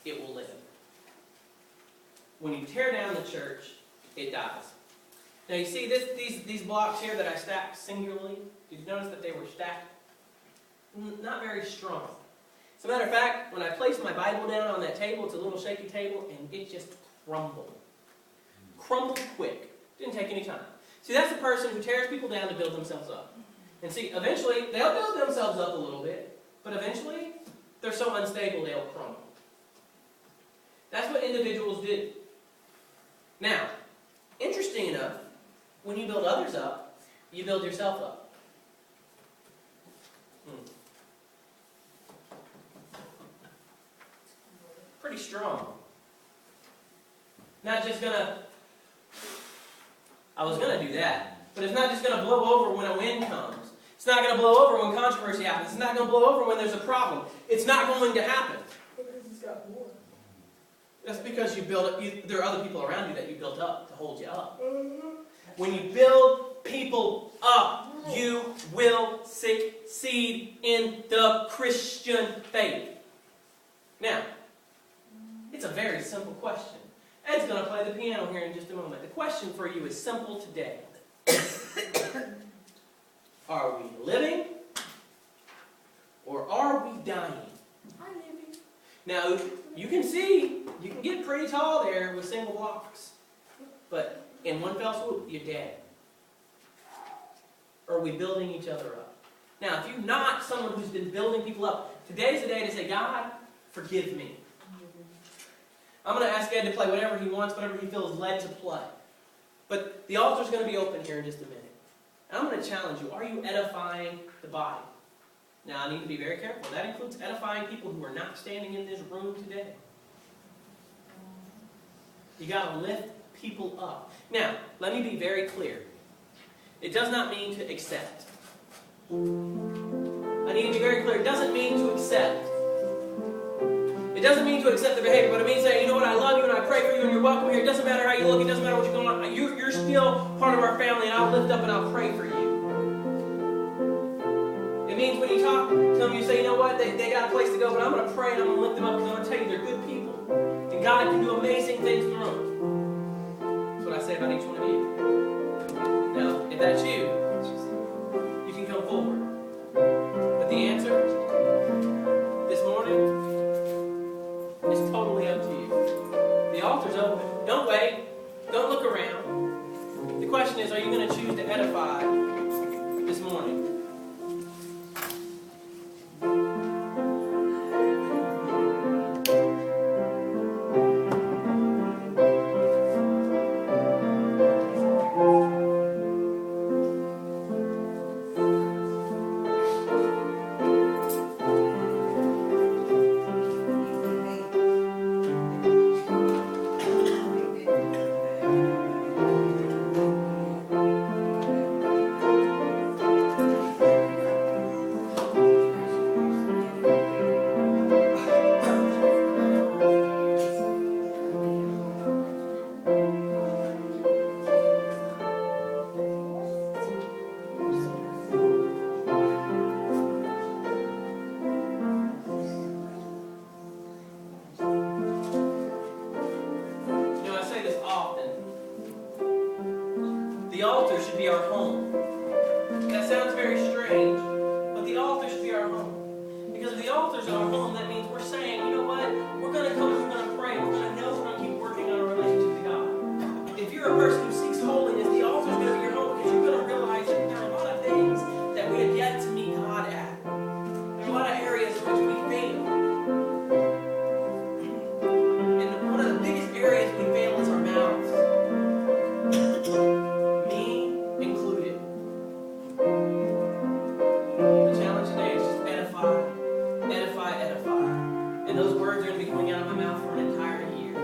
it will live. When you tear down the church, it dies. Now you see these blocks here that I stacked singularly? Did you notice that they were stacked? Not very strong. As a matter of fact, when I placed my Bible down on that table, it's a little shaky table, and it just crumbled. Crumbled quick. Didn't take any time. See, that's the person who tears people down to build themselves up. And see, eventually, they'll build themselves up a little bit, but eventually, they're so unstable they'll crumble. That's what individuals do. Now, interesting enough, when you build others up, you build yourself up. Pretty strong. Not just gonna, I was gonna do that, but it's not just gonna blow over when a wind comes. It's not gonna blow over when controversy happens. It's not gonna blow over when there's a problem. It's not going to happen. Because he's got more. That's because you build it, there are other people around you that you built up to hold you up. When you build people up, you will succeed in the Christian faith. Now, it's a very simple question. Ed's going to play the piano here in just a moment. The question for you is simple today. Are we living or are we dying? I'm living. Now, you can see, you can get pretty tall there with single blocks. But in one fell swoop, you're dead. Or are we building each other up? Now, if you're not someone who's been building people up, today's the day to say, God, forgive me. I'm going to ask Ed to play whatever he wants, whatever he feels led to play. But the altar's going to be open here in just a minute. And I'm going to challenge you. Are you edifying the body? Now, I need to be very careful. That includes edifying people who are not standing in this room today. You got to lift people up. Now, let me be very clear. It does not mean to accept. I need to be very clear. It doesn't mean to accept. It doesn't mean to accept the behavior, but it means saying, you know what, I love you and I pray for you and you're welcome here. It doesn't matter how you look. It doesn't matter what you're going on. You're still part of our family and I'll lift up and I'll pray for you. It means when you talk to them, you say, you know what, they got a place to go, but I'm going to pray and I'm going to lift them up because I'm going to tell you they're good people. And God can do amazing things through them. That's what I say about each one of you. Now, if that's you, you can come forward. But the answer this morning is totally up to you. The altar's open. Don't wait. Don't look around. The question is, are you going to choose to edify this morning? The altar should be our home. That sounds very strange, but the altar should be our home. Because if the altar's our home, that means we're saying, you know what? We're going to come and we're going to pray. We're going to know we're going to keep working on our relationship to God. If you're a person who seeks holiness, the altar's going to be your home because you're going to realize that there are a lot of things that we have yet to meet God at. There are a lot of areas in which we fail. And one of the biggest areas we fail is our mouths. And those words are going to be coming out of my mouth for an entire year.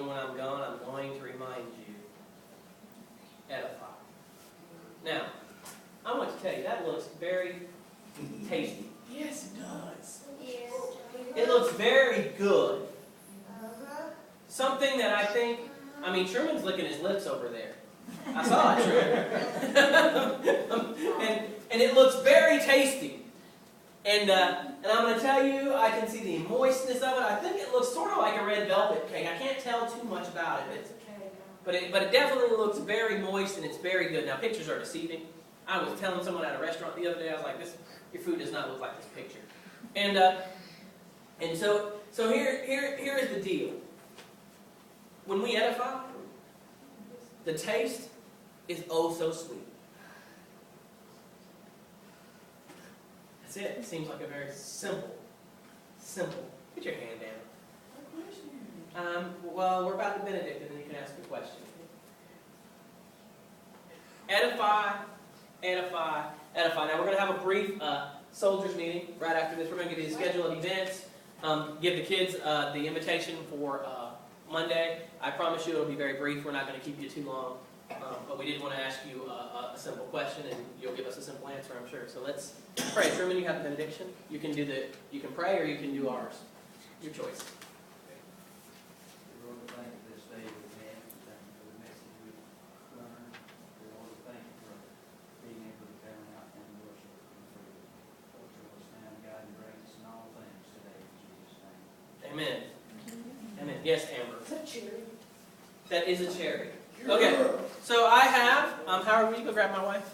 even when I'm gone, I'm going to remind you. Edify. Now, I want to tell you, that looks very tasty. Yes, it does. It looks very good. Something that I think, Truman's licking his lips over there. I saw it, Truman. and it looks very tasty. And I'm going to tell you, I can see the moistness of it. I think it looks sort of like a red velvet cake. I can't tell too much about it. But it definitely looks very moist and it's very good. Now, pictures are deceiving. I was telling someone at a restaurant the other day, I was like, your food does not look like this picture. And so here is the deal. When we edify, the taste is oh so sweet. That's it. It seems like a very simple. Put your hand down. Well, we're about to benedict, and then you can ask a question. Edify, edify, edify. Now we're going to have a brief soldiers meeting right after this. We're going to get a schedule of events. Give the kids the invitation for Monday. I promise you it'll be very brief. We're not going to keep you too long. But we did want to ask you a simple question, and you'll give us a simple answer, I'm sure. So let's pray. Truman, you have the benediction. You can pray, or you can do ours. Your choice. Lord, thank you for this day we've had. Thank you for the message we've learned. Lord, thank you for being able to come out and worship and for culture us now, God, and bring us in all things today in Jesus' name. Amen. Amen. Yes, Amber. Is that cherry? That is a cherry. Okay. So I have, Howard, will you go grab my wife?